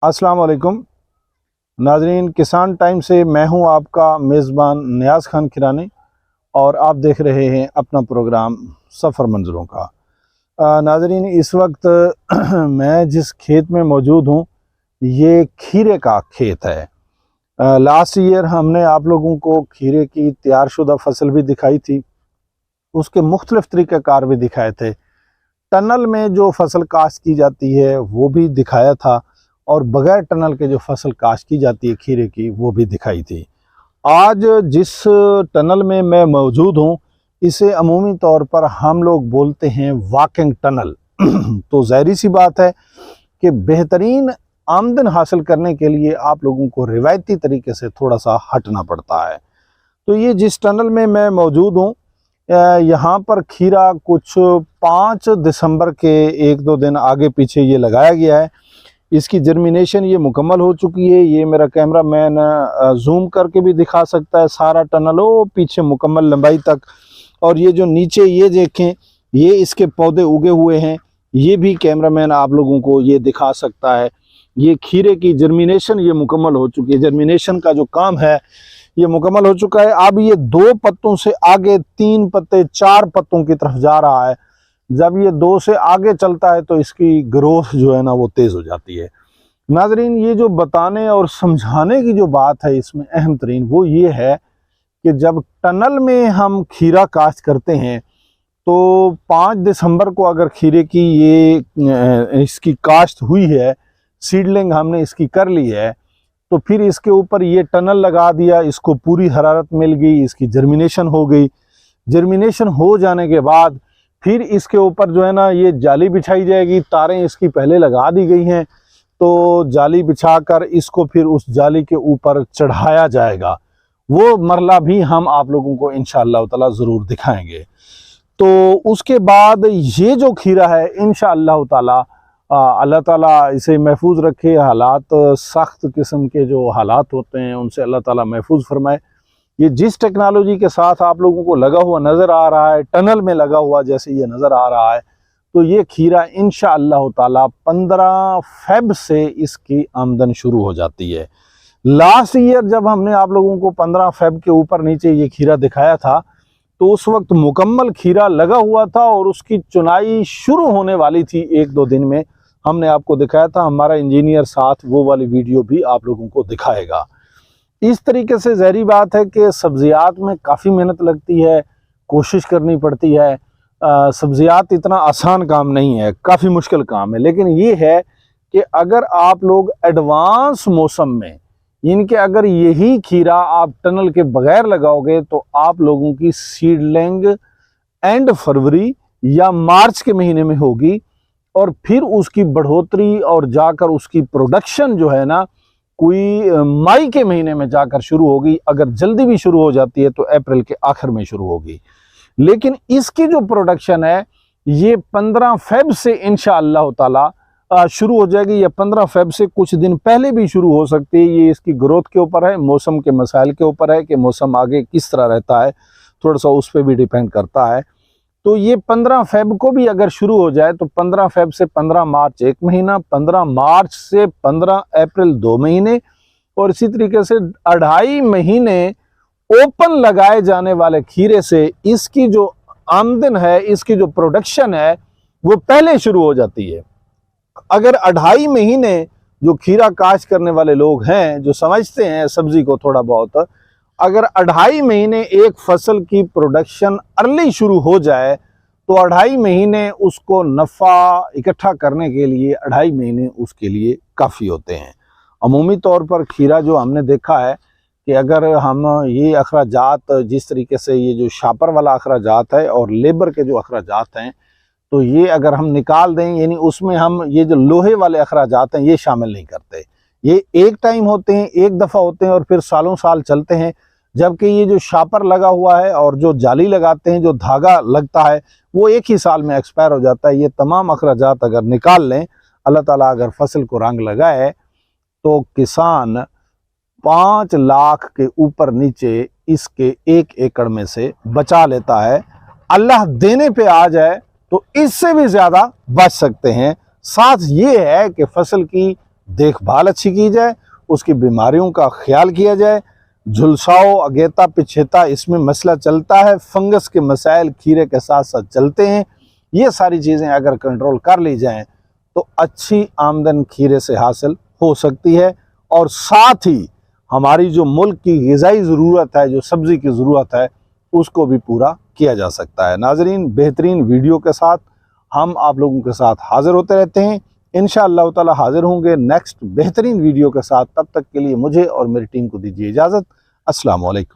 अस्सलाम वालेकुम नाजरीन, किसान टाइम से मैं हूं आपका मेज़बान नियाज़ खान किरानी और आप देख रहे हैं अपना प्रोग्राम सफ़र मंज़रों का। नाजरीन, इस वक्त मैं जिस खेत में मौजूद हूं ये खीरे का खेत है। लास्ट ईयर हमने आप लोगों को खीरे की तैयारशुदा फसल भी दिखाई थी, उसके मुख्तलिफ़ तरीक़ाकार भी दिखाए थे। टनल में जो फसल काश्त की जाती है वो भी दिखाया था और बगैर टनल के जो फसल काश्त की जाती है खीरे की वो भी दिखाई थी। आज जिस टनल में मैं मौजूद हूँ इसे अमूमी तौर पर हम लोग बोलते हैं वॉकिंग टनल। तो ज़ाहिर सी बात है कि बेहतरीन आमदन हासिल करने के लिए आप लोगों को रिवायती तरीके से थोड़ा सा हटना पड़ता है। तो ये जिस टनल में मैं मौजूद हूँ यहाँ पर खीरा कुछ 5 दिसंबर के 1-2 दिन आगे पीछे ये लगाया गया है। इसकी जर्मिनेशन ये मुकम्मल हो चुकी है। ये मेरा कैमरा मैन जूम करके भी दिखा सकता है, सारा टनल हो पीछे मुकम्मल लंबाई तक। और ये जो नीचे ये देखें, ये इसके पौधे उगे हुए हैं, ये भी कैमरा मैन आप लोगों को ये दिखा सकता है। ये खीरे की जर्मिनेशन ये मुकम्मल हो चुकी है। जर्मिनेशन का जो काम है ये मुकम्मल हो चुका है। अब ये 2 पत्तों से आगे 3 पत्ते 4 पत्तों की तरफ जा रहा है। जब ये 2 से आगे चलता है तो इसकी ग्रोथ जो है ना वो तेज़ हो जाती है। नाजरीन, ये जो बताने और समझाने की जो बात है इसमें अहम तरीन वो ये है कि जब टनल में हम खीरा काश्त करते हैं तो 5 दिसंबर को अगर खीरे की ये इसकी काश्त हुई है, सीडलिंग हमने इसकी कर ली है, तो फिर इसके ऊपर ये टनल लगा दिया, इसको पूरी हरारत मिल गई, इसकी जर्मिनेशन हो गई। जर्मिनेशन हो जाने के बाद फिर इसके ऊपर जो है ना ये जाली बिछाई जाएगी। तारें इसकी पहले लगा दी गई हैं, तो जाली बिछाकर इसको फिर उस जाली के ऊपर चढ़ाया जाएगा। वो मरला भी हम आप लोगों को इंशाअल्लाह ताला ज़रूर दिखाएंगे। तो उसके बाद ये जो खीरा है इंशाअल्लाह ताला अल्लाह ताला इसे महफूज रखे। हालात सख्त किस्म के जो हालात होते हैं उनसे अल्लाह ताला महफूज फरमाए। ये जिस टेक्नोलॉजी के साथ आप लोगों को लगा हुआ नज़र आ रहा है, टनल में लगा हुआ जैसे ये नज़र आ रहा है, तो ये खीरा इंशाअल्लाह ताला 15 फ़ेब से इसकी आमदन शुरू हो जाती है। लास्ट ईयर जब हमने आप लोगों को 15 फ़ेब के ऊपर नीचे ये खीरा दिखाया था तो उस वक्त मुकम्मल खीरा लगा हुआ था और उसकी चुनाई शुरू होने वाली थी 1-2 दिन में। हमने आपको दिखाया था, हमारा इंजीनियर साथ वो वाली वीडियो भी आप लोगों को दिखाएगा। इस तरीके से ज़ाहिर बात है कि सब्जियात में काफ़ी मेहनत लगती है, कोशिश करनी पड़ती है। सब्जियात इतना आसान काम नहीं है, काफ़ी मुश्किल काम है। लेकिन ये है कि अगर आप लोग एडवांस मौसम में इनके अगर यही खीरा आप टनल के बगैर लगाओगे तो आप लोगों की सीडलिंग एंड फरवरी या मार्च के महीने में होगी और फिर उसकी बढ़ोतरी और जाकर उसकी प्रोडक्शन जो है ना कोई मई के महीने में जाकर शुरू होगी। अगर जल्दी भी शुरू हो जाती है तो अप्रैल के आखिर में शुरू होगी। लेकिन इसकी जो प्रोडक्शन है ये 15 फ़ेब से इंशाअल्लाह ताला शुरू हो जाएगी, या 15 फ़ेब से कुछ दिन पहले भी शुरू हो सकती है। ये इसकी ग्रोथ के ऊपर है, मौसम के मसाइल के ऊपर है कि मौसम आगे किस तरह रहता है, थोड़ा सा उस पर भी डिपेंड करता है। तो ये 15 फ़ेब को भी अगर शुरू हो जाए तो 15 फ़ेब से 15 मार्च 1 महीना, 15 मार्च से 15 अप्रैल 2 महीने, और इसी तरीके से 2.5 महीने ओपन लगाए जाने वाले खीरे से इसकी जो आमदन है, इसकी जो प्रोडक्शन है वो पहले शुरू हो जाती है। अगर 2.5 महीने जो खीरा काश्त करने वाले लोग हैं, जो समझते हैं सब्जी को थोड़ा बहुत, अगर 2.5 महीने एक फसल की प्रोडक्शन अर्ली शुरू हो जाए तो 2.5 महीने उसको नफ़ा इकट्ठा करने के लिए 2.5 महीने उसके लिए काफ़ी होते हैं। अमूमी तौर पर खीरा जो हमने देखा है कि अगर हम ये अखराजात जिस तरीके से ये जो शापर वाला अखराजात है और लेबर के जो अखराजात हैं तो ये अगर हम निकाल दें, यानी उसमें हम ये जो लोहे वाले अखराजात हैं ये शामिल नहीं करते। ये एक टाइम होते हैं, एक दफ़ा होते हैं और फिर सालों साल चलते हैं। जबकि ये जो शापर लगा हुआ है और जो जाली लगाते हैं, जो धागा लगता है, वो एक ही साल में एक्सपायर हो जाता है। ये तमाम अखराजात अगर निकाल लें, अल्लाह ताला अगर फसल को रंग लगाए तो किसान 5 लाख के ऊपर नीचे इसके 1 एकड़ में से बचा लेता है। अल्लाह देने पे आ जाए तो इससे भी ज़्यादा बच सकते हैं। साथ ये है कि फसल की देखभाल अच्छी की जाए, उसकी बीमारियों का ख्याल किया जाए। झुलसाओ, अगेता, पिछेता इसमें मसला चलता है, फंगस के मसाइल खीरे के साथ साथ चलते हैं। ये सारी चीज़ें अगर कंट्रोल कर ली जाएं तो अच्छी आमदन खीरे से हासिल हो सकती है, और साथ ही हमारी जो मुल्क की ग़िज़ाई ज़रूरत है, जो सब्ज़ी की ज़रूरत है, उसको भी पूरा किया जा सकता है। नाज़रीन, बेहतरीन वीडियो के साथ हम आप लोगों के साथ हाज़िर होते रहते हैं। इंशाअल्लाह ताला हाज़िर होंगे नेक्स्ट बेहतरीन वीडियो के साथ। तब तक के लिए मुझे और मेरी टीम को दीजिए इजाज़त। अस्सलाम वालेकुम।